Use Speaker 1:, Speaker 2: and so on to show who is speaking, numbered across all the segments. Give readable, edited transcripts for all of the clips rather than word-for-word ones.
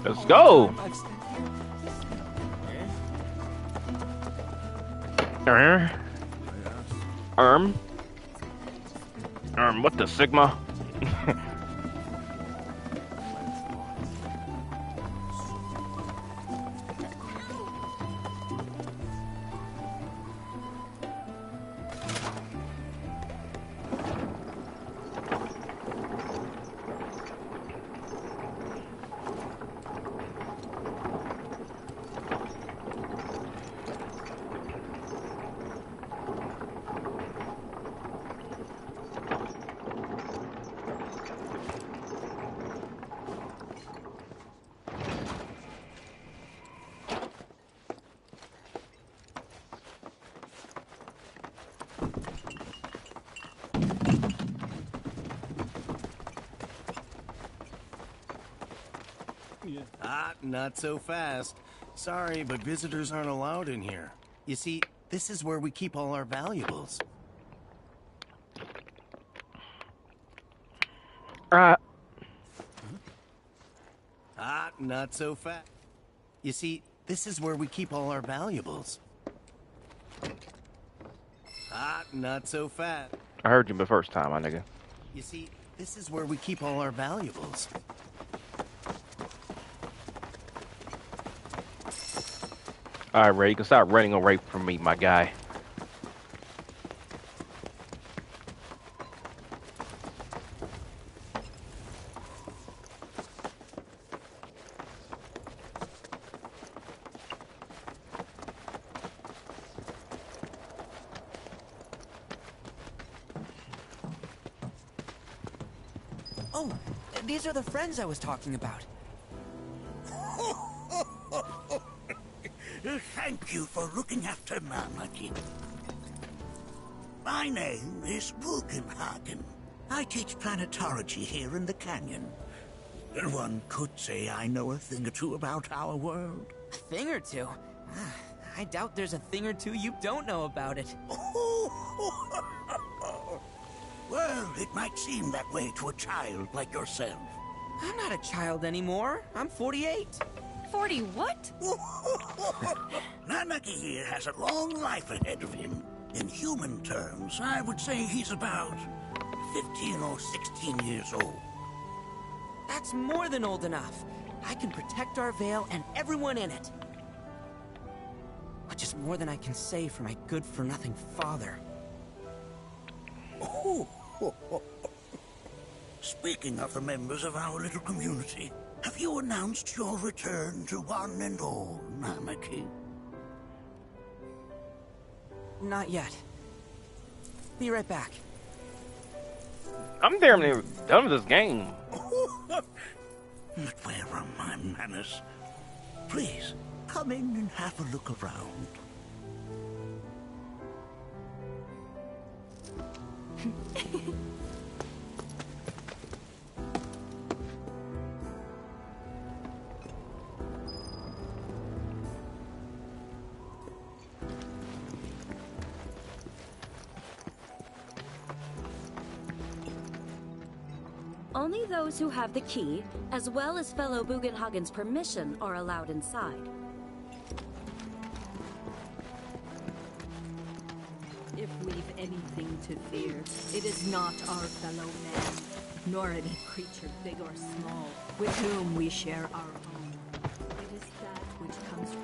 Speaker 1: Let's go. Erm. What the Sigma?
Speaker 2: Not so fast. Sorry, but visitors aren't allowed in here. You see, this is where we keep all our valuables. Not so fast. You see, this is where we keep all our valuables. Not so fast.
Speaker 1: I heard you the first time, my nigga.
Speaker 2: You see, this is where we keep all our valuables.
Speaker 1: Alright, Ray, you can stop running away from me, my guy.
Speaker 3: Oh, these are the friends I was talking about.
Speaker 4: Thank you for looking after Marmaduke. My name is Bugenhagen. I teach planetology here in the canyon. One could say I know a thing or two about our world.
Speaker 3: A thing or two? I doubt there's a thing or two you don't know about it.
Speaker 4: Well, it might seem that way to a child like yourself.
Speaker 3: I'm not a child anymore. I'm 48.
Speaker 5: 40 what?
Speaker 4: Nanaki here has a long life ahead of him. In human terms, I would say he's about 15 or 16 years old.
Speaker 3: That's more than old enough. I can protect our Vale and everyone in it. Which is more than I can say for my good-for-nothing father.
Speaker 4: Speaking of the members of our little community, have you announced your return to one and all, Namaki?
Speaker 3: Not yet. Be right back.
Speaker 1: I'm damn near done with this game.
Speaker 4: But where are my manners? Please, come in and have a look around.
Speaker 5: Only those who have the key, as well as fellow Bugenhagen's permission, are allowed inside.
Speaker 6: If we've anything to fear, it is not our fellow man, nor any creature big or small, with whom we share our own. It is that which comes from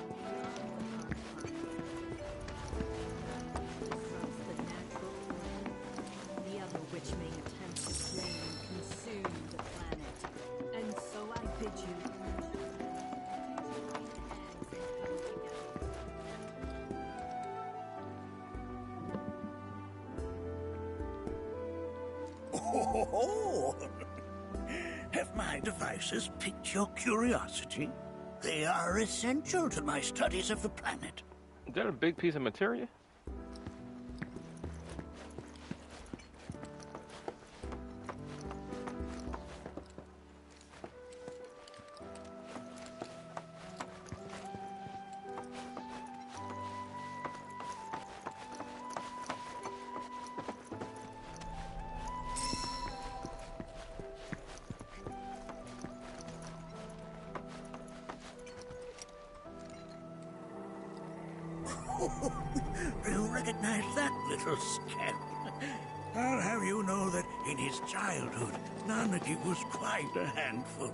Speaker 6: the natural world, the other which may attempt to slay and consume the planet. And so I bid you
Speaker 4: Oh, have my devices piqued your curiosity? They are essential to my studies of the planet.
Speaker 1: Is that a big piece of material?
Speaker 4: Do you recognize that little scamp? I'll have you know that in his childhood, Nanaki was quite a handful.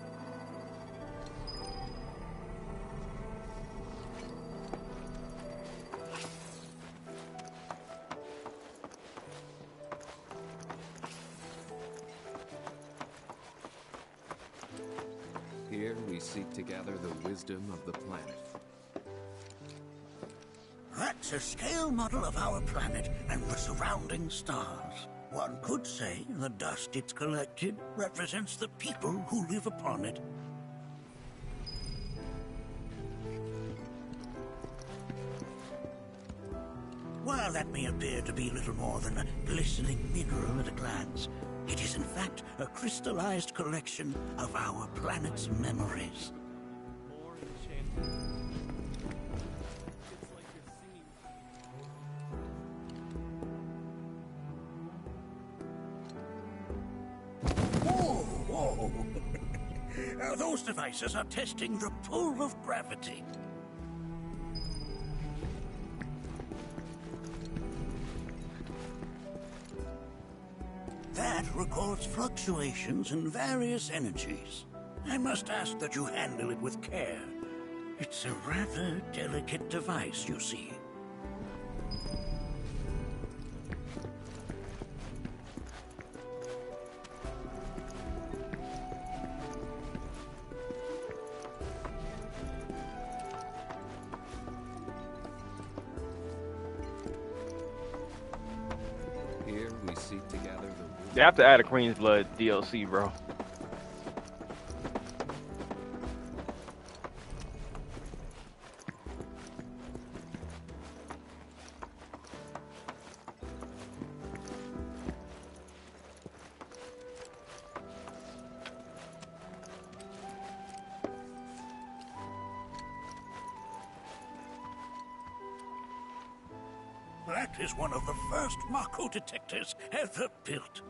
Speaker 7: Here we seek to gather the wisdom of the planet.
Speaker 4: That's a scale model of our planet and the surrounding stars. One could say the dust it's collected represents the people who live upon it. While that may appear to be little more than a glistening mineral at a glance, it is in fact a crystallized collection of our planet's memories. Whoa! Those devices are testing the pull of gravity. That records fluctuations in various energies. I must ask that you handle it with care. It's a rather delicate device, you see.
Speaker 7: Here we seek to gather the
Speaker 1: They have to add a Queen's Blood DLC, bro.
Speaker 4: That is one of the first Mako detectors ever built.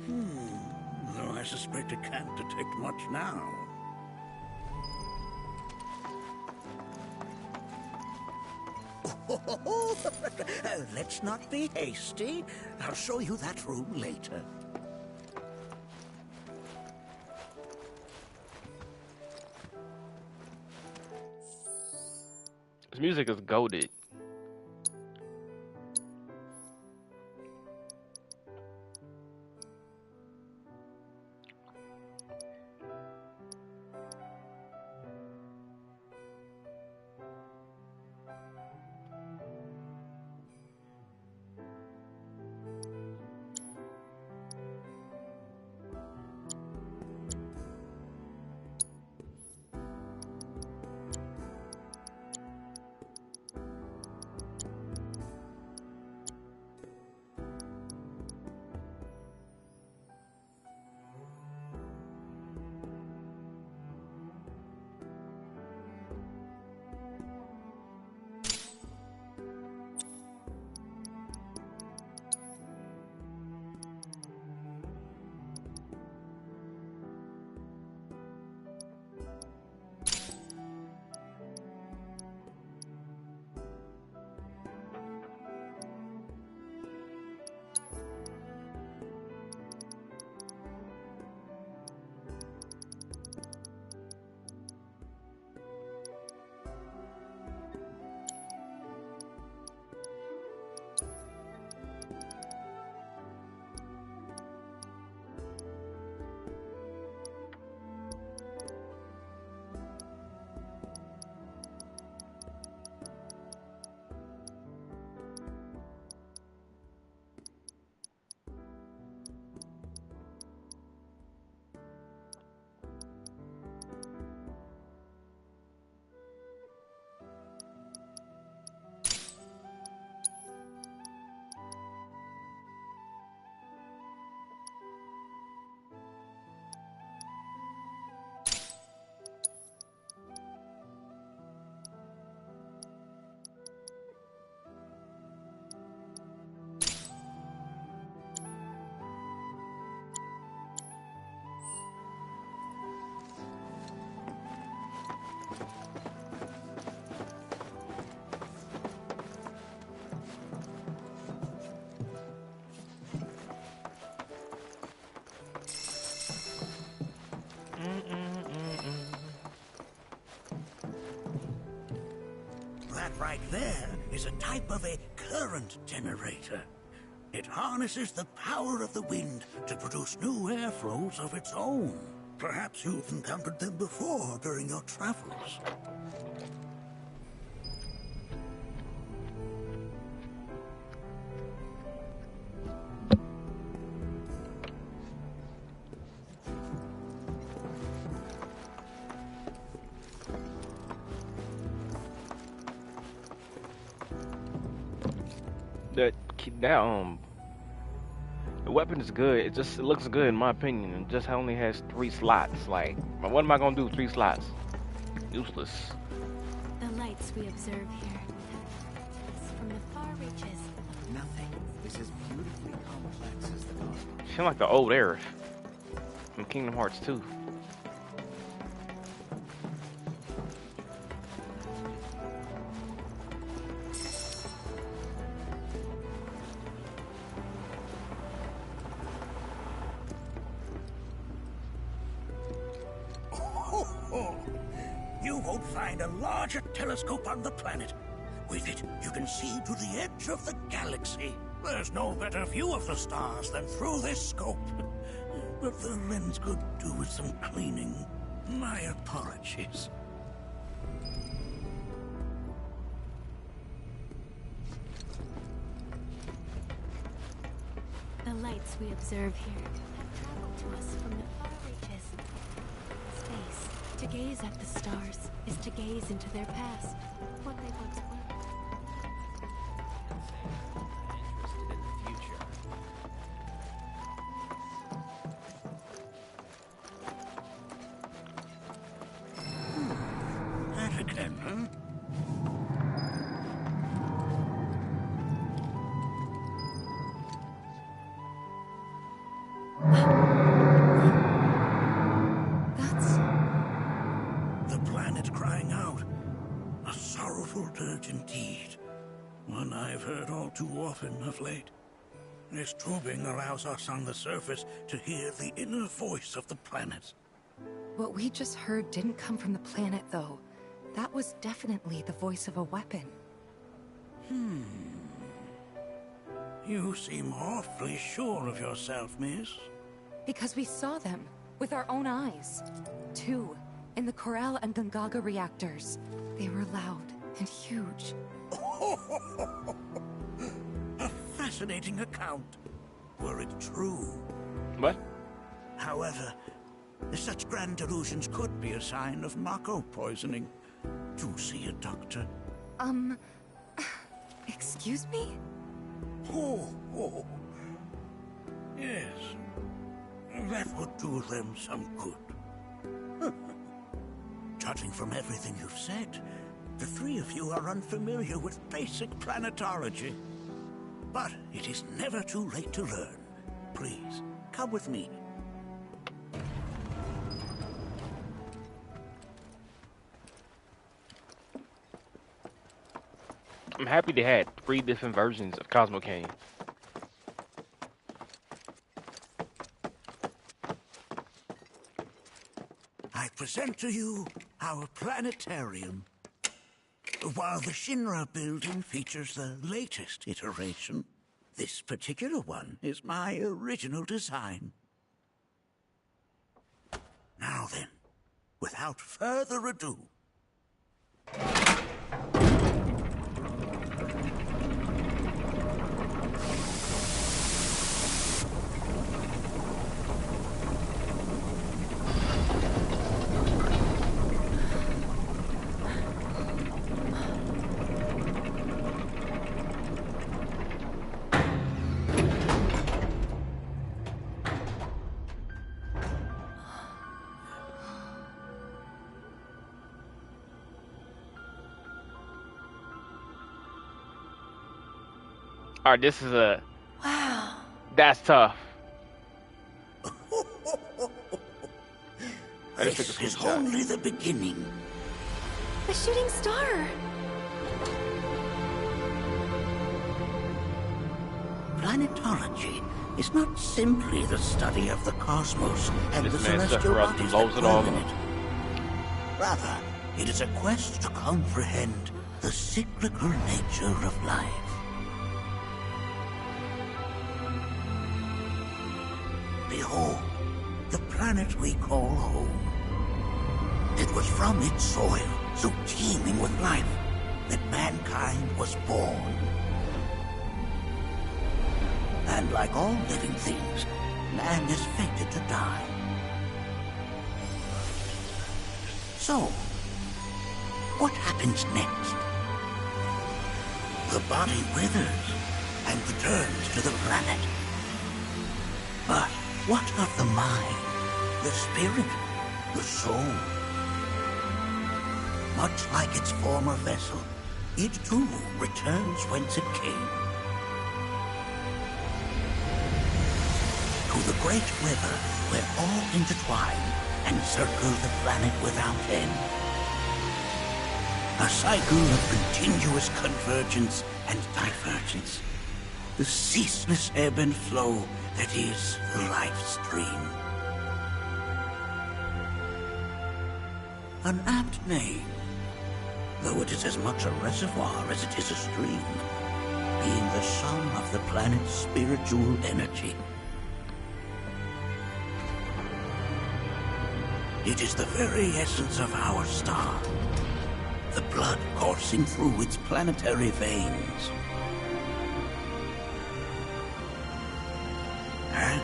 Speaker 4: Though I suspect it can't detect much now. Let's not be hasty. I'll show you that room later.
Speaker 1: This music is goated.
Speaker 4: right there is a type of a current generator. It harnesses the power of the wind to produce new airflows of its own. Perhaps you've encountered them before during your travels.
Speaker 1: The weapon is good. It looks good in my opinion. It just only has 3 slots. Like, what am I gonna do with 3 slots? Useless.
Speaker 5: The lights we observe here from the far reaches.
Speaker 2: Nothing is as beautifully complex as the cosmos.
Speaker 1: Sound like the old Aerith from Kingdom Hearts 2.
Speaker 4: You won't find a larger telescope on the planet. With it, you can see to the edge of the galaxy. There's no better view of the stars than through this scope. But the lens could do with some cleaning. My apologies.
Speaker 5: The lights we observe here have traveled to us from the far reaches. Space. To gaze at the stars is to gaze into their past, what they once were.
Speaker 2: Interested in the future.
Speaker 4: That again, huh?
Speaker 5: That's...
Speaker 4: The planet crying out. A sorrowful dirge indeed. One I've heard all too often of late. This tubing allows us on the surface to hear the inner voice of the planet.
Speaker 8: What we just heard didn't come from the planet, though. That was definitely the voice of a weapon.
Speaker 4: You seem awfully sure of yourself, miss.
Speaker 8: Because we saw them with our own eyes. 2 in the Corel and Gungaga reactors. They were loud and huge.
Speaker 4: A fascinating account, were it true.
Speaker 1: What?
Speaker 4: However, such grand delusions could be a sign of Mako poisoning. Do see a doctor.
Speaker 8: Excuse me?
Speaker 4: Oh. Yes. That would do them some good. Judging from everything you've said, the 3 of you are unfamiliar with basic planetology. But it is never too late to learn. Please, come with me.
Speaker 1: I'm happy they had 3 different versions of Cosmo Cane.
Speaker 4: I present to you our planetarium. While the Shinra building features the latest iteration, this particular one is my original design. Now then, without further ado,
Speaker 1: Alright, this is a...
Speaker 8: Wow.
Speaker 1: That's tough.
Speaker 4: this is only the beginning.
Speaker 8: A shooting star!
Speaker 4: Planetology is not simply the study of the cosmos and
Speaker 1: This
Speaker 4: the
Speaker 1: man stuck
Speaker 4: celestial
Speaker 1: around and
Speaker 4: bodies that
Speaker 1: blows it all
Speaker 4: dwell in
Speaker 1: up.
Speaker 4: it. Rather, it is a quest to comprehend the cyclical nature of life. Behold, the planet we call home. It was from its soil, so teeming with life, that mankind was born. And like all living things, man is fated to die. So, what happens next? The body withers and returns to the planet. But what of the mind, the spirit, the soul? Much like its former vessel, it too returns whence it came. To the great river where all intertwine and circle the planet without end. A cycle of continuous convergence and divergence. The ceaseless ebb and flow that is the life stream. An apt name, though it is as much a reservoir as it is a stream, being the sum of the planet's spiritual energy. It is the very essence of our star, the blood coursing through its planetary veins. And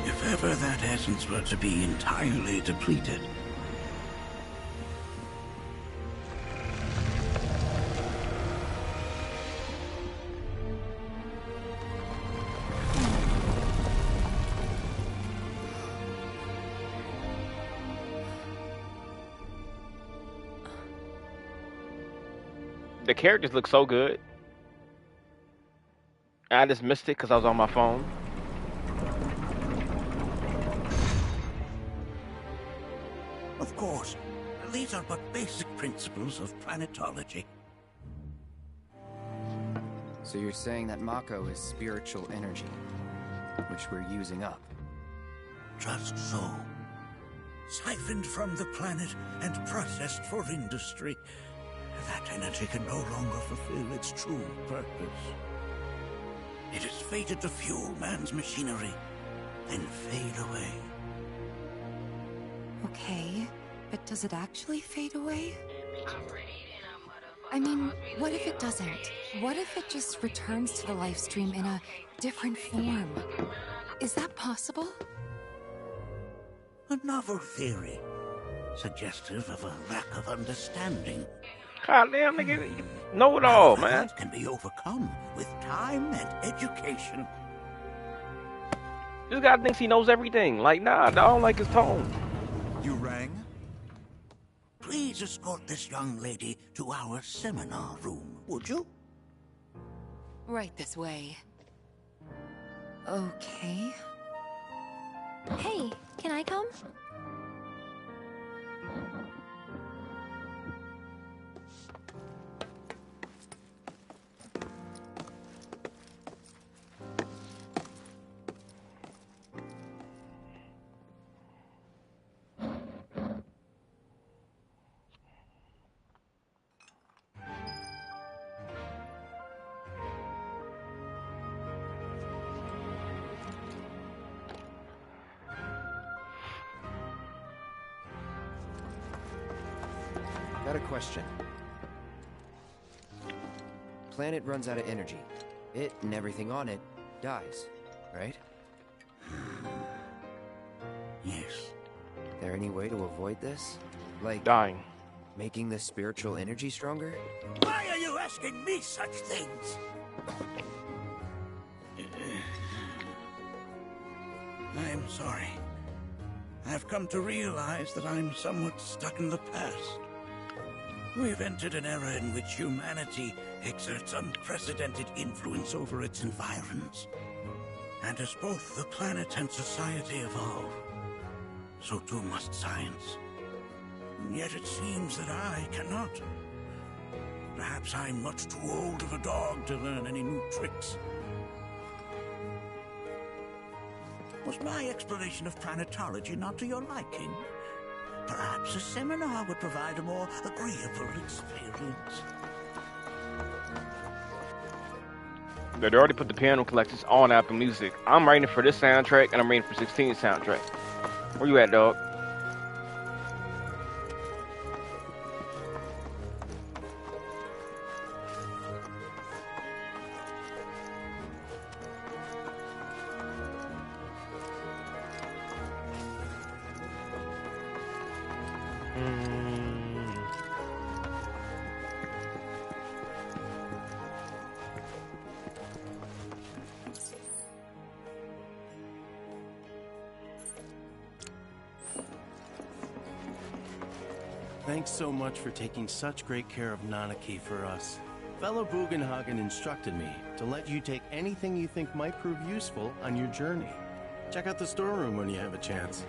Speaker 4: if ever that essence were to be entirely depleted,
Speaker 1: The characters look so good. I just missed it because I was on my phone.
Speaker 4: of course, these are but basic principles of planetology.
Speaker 9: So you're saying that Mako is spiritual energy, which we're using up?
Speaker 4: Just so. Siphoned from the planet and processed for industry, that energy can no longer fulfill its true purpose. It is fated to fuel man's machinery, then fade away.
Speaker 8: Okay, but does it actually fade away? I mean, what if it doesn't? What if it just returns to the life stream in a different form? Is that possible?
Speaker 4: A novel theory, suggestive of a lack of understanding.
Speaker 1: God damn, nigga, you know it all,
Speaker 4: However,
Speaker 1: man.
Speaker 4: that can be overcome with time and education.
Speaker 1: This guy thinks he knows everything. Like, nah, I don't like his tone.
Speaker 10: You rang?
Speaker 4: Please escort this young lady to our seminar room, would you?
Speaker 8: Right this way. Okay.
Speaker 5: Hey, can I come?
Speaker 9: Got a question. Planet runs out of energy. It and everything on it dies, right?
Speaker 4: Yes.
Speaker 9: There any way to avoid this? Like
Speaker 1: Dying.
Speaker 9: making the spiritual energy stronger?
Speaker 4: Why are you asking me such things? I'm sorry. I've come to realize that I'm somewhat stuck in the past. We've entered an era in which humanity exerts unprecedented influence over its environs. And as both the planet and society evolve, so too must science. Yet it seems that I cannot. Perhaps I'm much too old of a dog to learn any new tricks. Was my explanation of planetology not to your liking? Perhaps a seminar would provide a more agreeable experience.
Speaker 1: They already put the piano collections on Apple Music. I'm writing for this soundtrack, and I'm writing for 16 soundtrack. Where you at, dog?
Speaker 2: Thanks so much for taking such great care of Nanaki for us. Fellow Bugenhagen instructed me to let you take anything you think might prove useful on your journey. Check out the storeroom when you have a chance.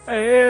Speaker 1: Hey.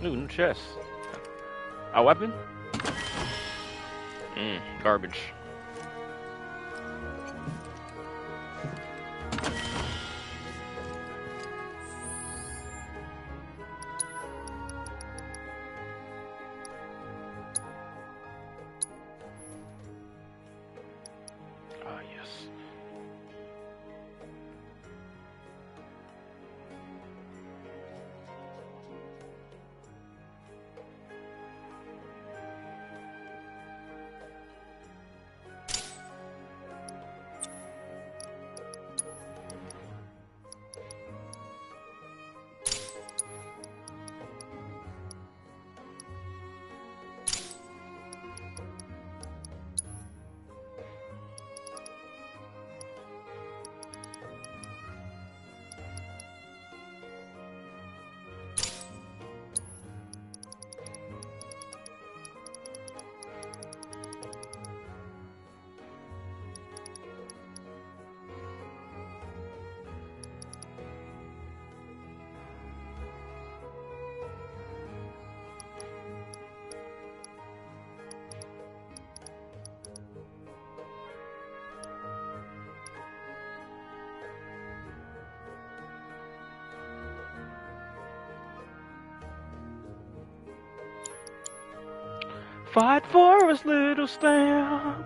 Speaker 1: Ooh, new chest. A weapon? Garbage. Ah, yes. Fight for us, little stamp.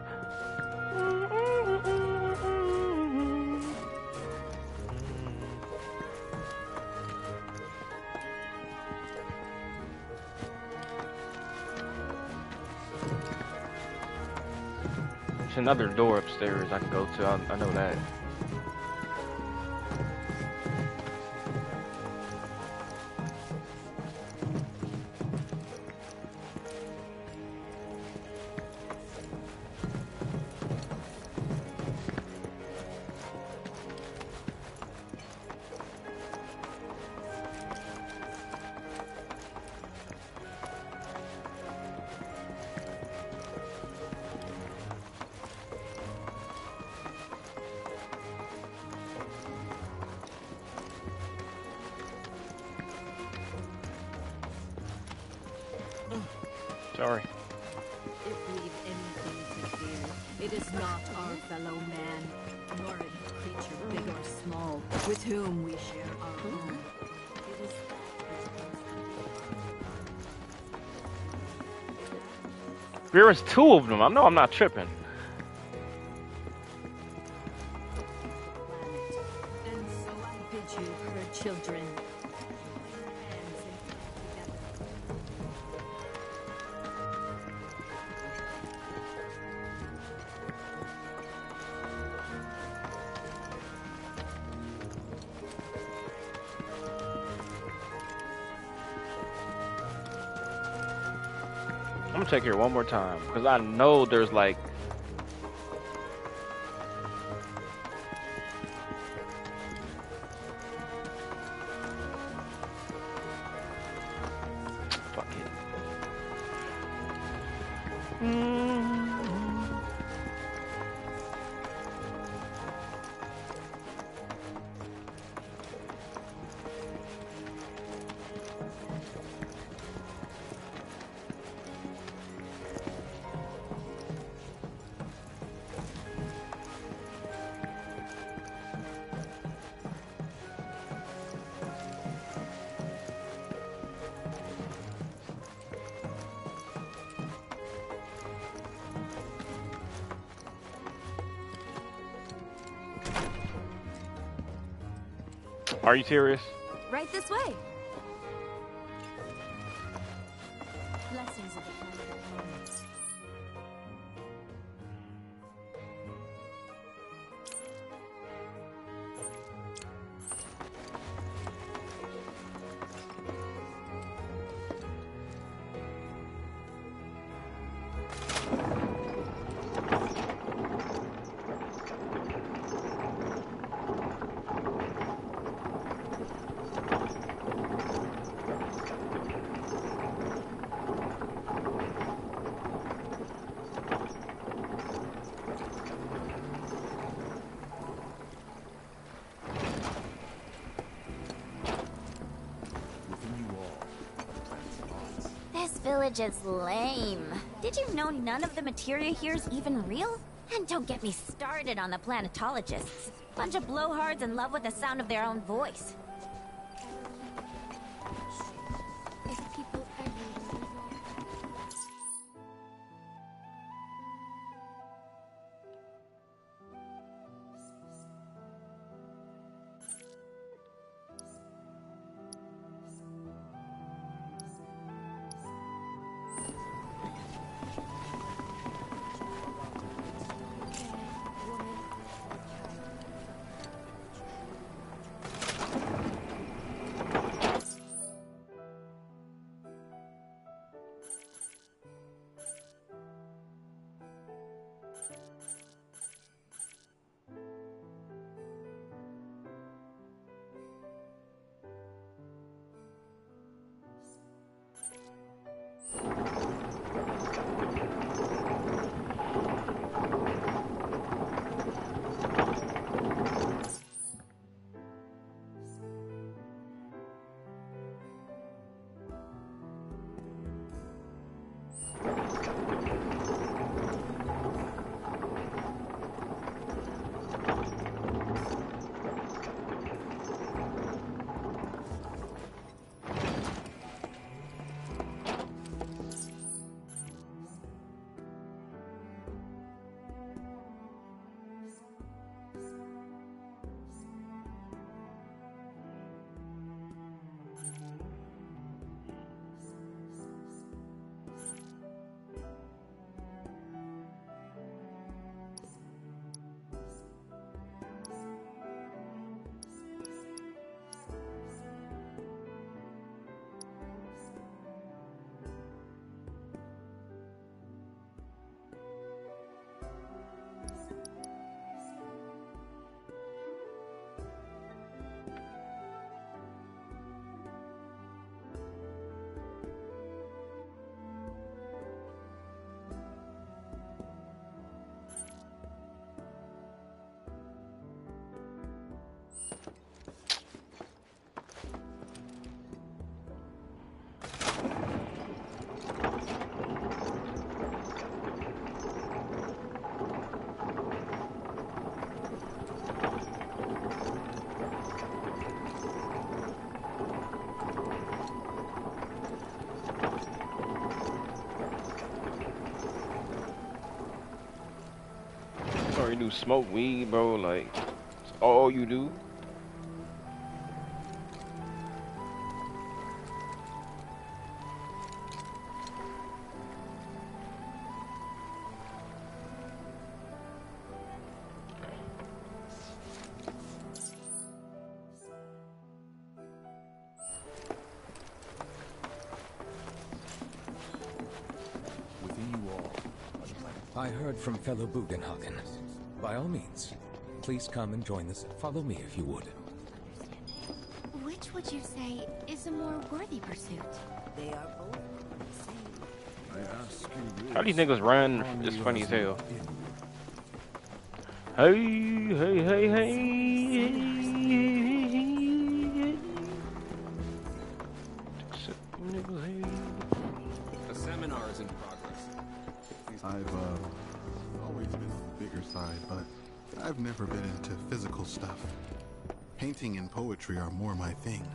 Speaker 1: There's another door upstairs I can go to. I know that. Sorry.
Speaker 6: If we've anything to fear, it is not our fellow man, nor any creature big or small, with whom we share our own. It is
Speaker 1: There is two of them. I know I'm not tripping.
Speaker 6: and so I bid you, her children. Hands and together.
Speaker 1: I'm gonna check here one more time because I know there's like. Fuck it. Are you serious?
Speaker 8: Right this way. Blessings of the planet of moments.
Speaker 10: This village is lame. Did you know none of the materia here is even real? And don't get me started on the planetologists. Bunch of blowhards in love with the sound of their own voice.
Speaker 5: If people everywhere evolve.
Speaker 1: do smoke weed, bro. Like, it's all you do.
Speaker 11: Within you all. I heard from fellow Bugenhagen. By all means, please come and join us. Follow me if you would.
Speaker 5: Which would you say is a more worthy pursuit?
Speaker 6: They are both the same.
Speaker 11: I ask you.
Speaker 1: How these niggas run? It's funny as hell. Hey, hey, hey, hey.
Speaker 7: The seminar is in progress.
Speaker 12: I've always been on the bigger side, but I've never been into physical stuff. Painting and poetry are more my thing.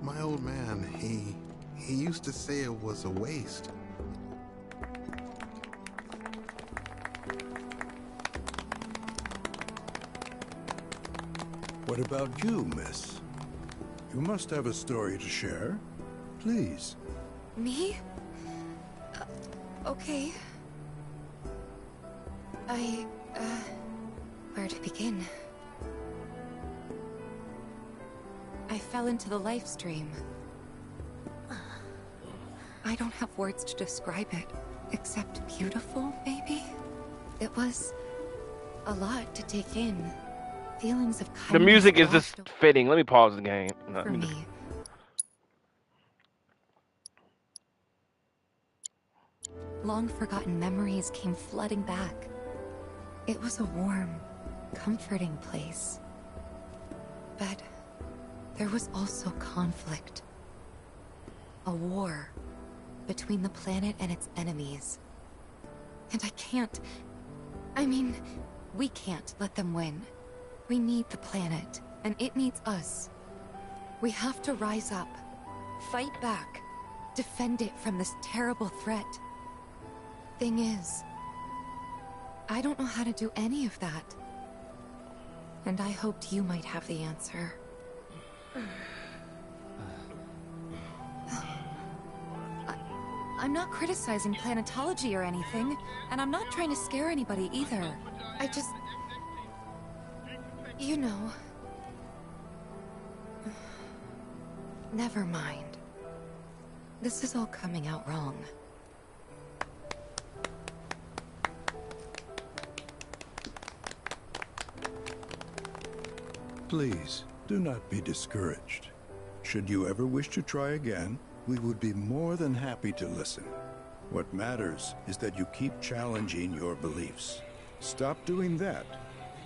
Speaker 12: My old man, he used to say it was a waste.
Speaker 4: What about you, miss? You must have a story to share. Please.
Speaker 8: Me? Okay. Where to begin? I fell into the life stream. I don't have words to describe it, except beautiful, maybe? It was a lot to take in. Feelings of kindness.
Speaker 1: The music is just fitting. Let me pause the game. No,
Speaker 8: For me. Long forgotten memories came flooding back. It was a warm, comforting place. But there was also conflict. A war between the planet and its enemies. And we can't let them win. We need the planet, and it needs us. We have to rise up, fight back, defend it from this terrible threat. Thing is, I don't know how to do any of that. And I hoped you might have the answer. I'm not criticizing planetology or anything, and I'm not trying to scare anybody either. I just... You know... Never mind. This is all coming out wrong.
Speaker 4: Please, do not be discouraged. Should you ever wish to try again, we would be more than happy to listen. What matters is that you keep challenging your beliefs. Stop doing that,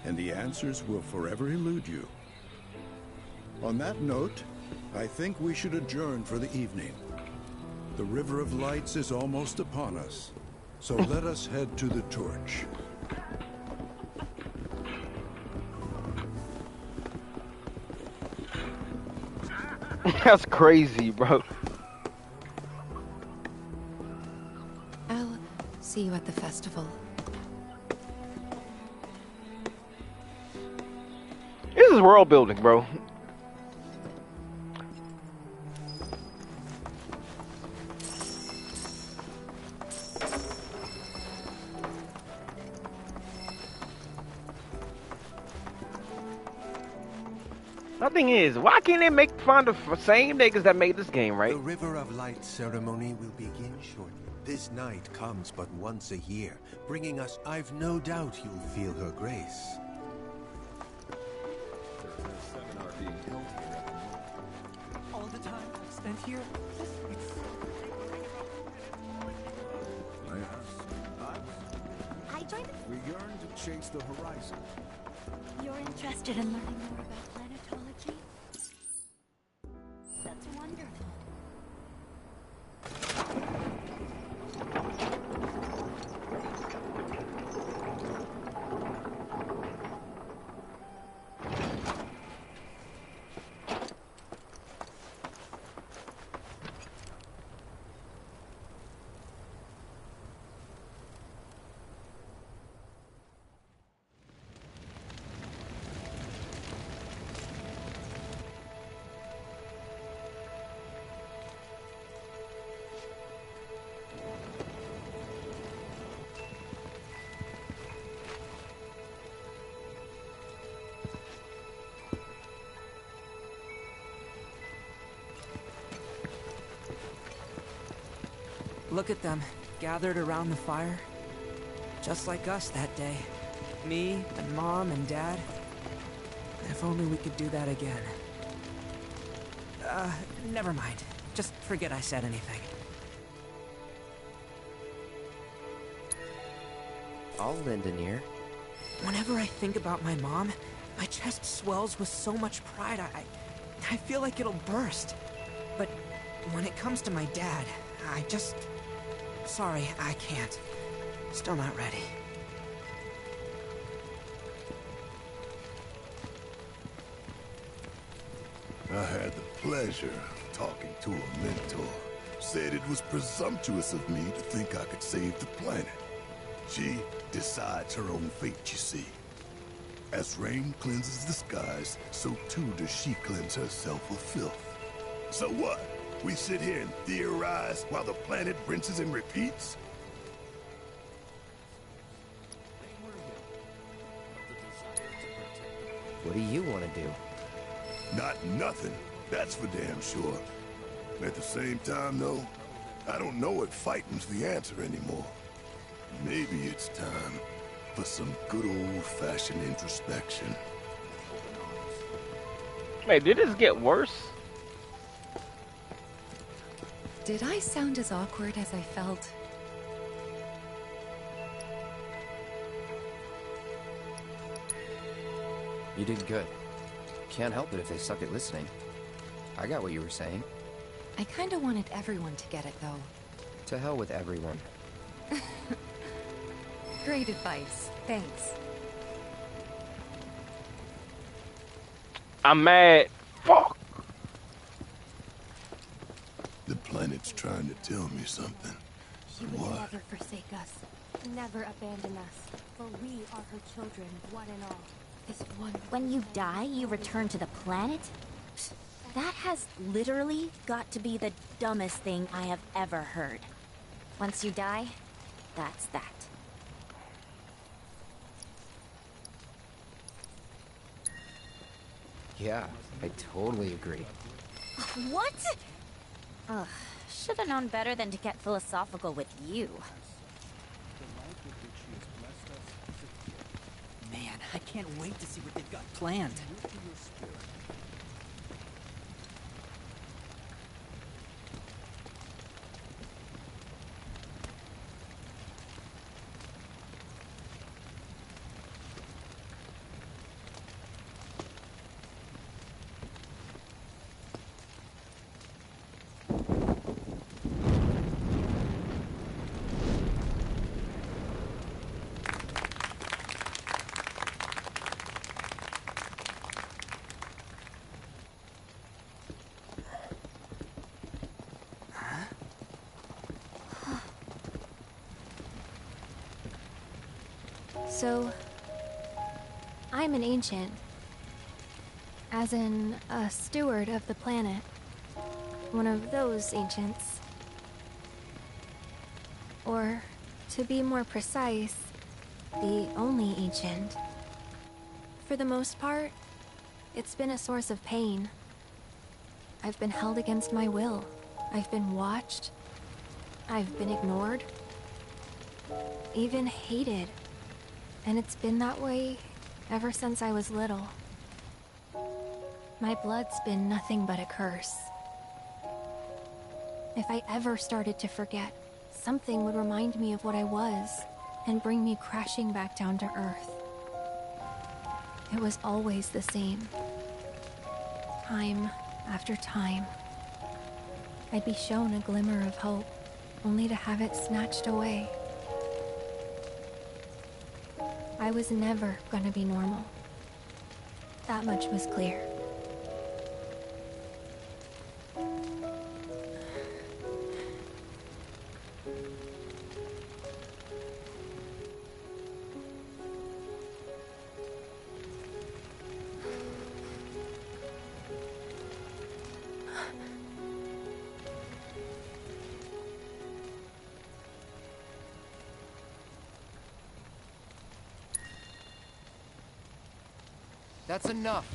Speaker 4: and the answers will forever elude you. On that note, I think we should adjourn for the evening. The River of Lights is almost upon us, so let us head to the torch.
Speaker 1: That's crazy, bro.
Speaker 8: I'll see you at the festival.
Speaker 1: This is world building, bro. My thing is, why can't they make fun of the same niggas that made this game, right?
Speaker 13: The River of Light ceremony will begin shortly. This night comes but once a year, bringing us... I've no doubt you'll feel her grace.
Speaker 7: There's a seminar being held here at the moment.
Speaker 3: All the time I've spent here,
Speaker 5: I joined.
Speaker 11: We yearn to chase the horizon.
Speaker 5: You're interested in learning more about planetology? That's wonderful.
Speaker 3: Look at them, gathered around the fire. Just like us that day. Me, and Mom, and Dad. If only we could do that again. Never mind. Just forget I said anything.
Speaker 14: I'll lend an ear.
Speaker 3: Whenever I think about my mom, my chest swells with so much pride, I feel like it'll burst. But when it comes to my dad, I just... Sorry, I can't. Still not ready.
Speaker 15: I had the pleasure of talking to a mentor. Said it was presumptuous of me to think I could save the planet. She decides her own fate, you see. As rain cleanses the skies, so too does she cleanse herself of filth. So what? We sit here and theorize while the planet rinses and repeats?
Speaker 14: What do you want to do?
Speaker 15: Not nothing, that's for damn sure. At the same time, though, I don't know if fighting's the answer anymore. Maybe it's time for some good old-fashioned introspection.
Speaker 1: Wait, did this get worse?
Speaker 8: Did I sound as awkward as I felt?
Speaker 9: You did good. Can't help it if they suck at listening. I got what you were saying.
Speaker 8: I kinda wanted everyone to get it, though.
Speaker 9: To hell with everyone.
Speaker 8: Great advice. Thanks.
Speaker 1: I'm mad. Fuck.
Speaker 15: The planet's trying to tell me something.
Speaker 5: She would
Speaker 15: What?
Speaker 5: never forsake us, never abandon us, for we are her children, one and all. This one.
Speaker 10: When you die, you return to the planet? That has literally got to be the dumbest thing I have ever heard. Once you die, that's that.
Speaker 9: Yeah, I totally agree.
Speaker 10: What? Ugh, should have known better than to get philosophical with you.
Speaker 3: Man, I can't wait to see what they've got planned.
Speaker 5: So, I'm an ancient. As in, a steward of the planet. One of those ancients. Or, to be more precise, the only ancient. For the most part, it's been a source of pain. I've been held against my will. I've been watched. I've been ignored. Even hated. And it's been that way ever since I was little. My blood's been nothing but a curse. If I ever started to forget, something would remind me of what I was and bring me crashing back down to Earth. It was always the same. Time after time. I'd be shown a glimmer of hope, only to have it snatched away. I was never gonna be normal. That much was clear.
Speaker 9: That's enough.